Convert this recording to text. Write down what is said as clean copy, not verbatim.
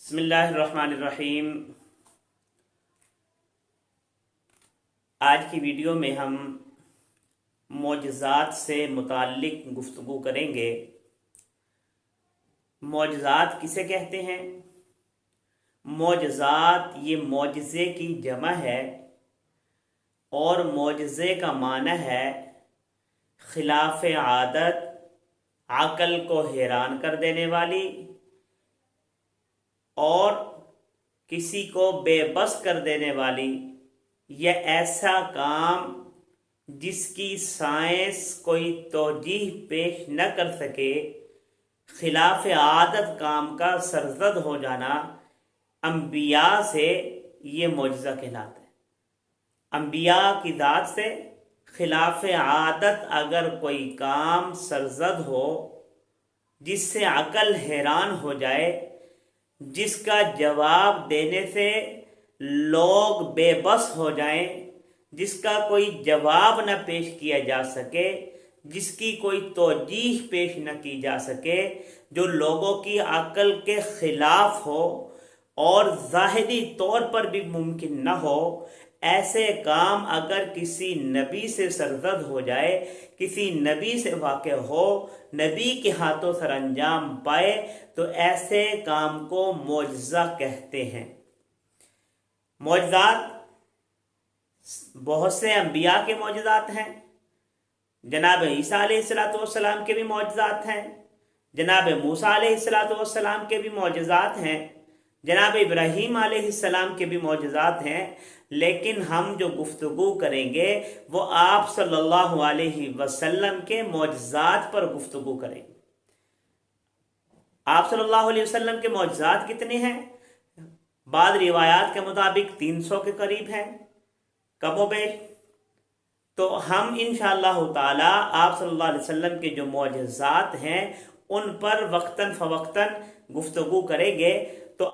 बिस्मिल्लाहिर्रहमानिर्रहीम। आज की वीडियो में हम मौजज़ात से मुताल्लिक गुफ्तगू करेंगे। मौजज़ात किसे कहते हैं? मौजज़ात ये मौजज़े की जमा है और मौजज़े का माना है खिलाफ आदत, अक़ल को हैरान कर देने वाली और किसी को बेबस कर देने वाली, यह ऐसा काम जिसकी साइंस कोई तौजीह पेश न कर सके, खिलाफ आदत काम का सरजद हो जाना, अंबिया से ये मौजज़ा कहलाता है। अंबिया की ज़ात से खिलाफ आदत अगर कोई काम सरजद हो, जिससे अकल हैरान हो जाए, जिसका जवाब देने से लोग बेबस हो जाएं, जिसका कोई जवाब न पेश किया जा सके, जिसकी कोई तौजीह पेश न की जा सके, जो लोगों की अकल के खिलाफ हो और ज़ाहिरी तौर पर भी मुमकिन न हो, ऐसे काम अगर किसी नबी से सरजद हो जाए, किसी नबी से वाक़ हो, नबी के हाथों सर अंजाम पाए, तो ऐसे काम को मौजज़ा कहते हैं। मौजज़ात बहुत से अंबिया के मौजज़ात हैं। जनाब ईसा अलैहिस्सलाम के भी मौजज़ात हैं, जनाब मूसा अलैहिस्सलाम के भी मौजज़ात हैं, जनाब इब्राहीम अलैहिस्सलाम के भी मौजज़ात हैं। लेकिन हम जो गुफ्तगू करेंगे वो आप सल्लल्लाहु अलैहि वसल्लम के मौजज़ात पर गुफ्तगू करेंगे। आप सल्लल्लाहु अलैहि वसल्लम के मौजज़ात कितने हैं? बाद रिवायात के मुताबिक 300 के करीब हैं, कमोबेश। तो हम इंशाअल्लाह ताला आप सल्लल्लाहु अलैहि वसल्लम के जो मौजज़ात हैं उन पर वक्तन फ़वक्तन गुफ्तगू करेंगे। तो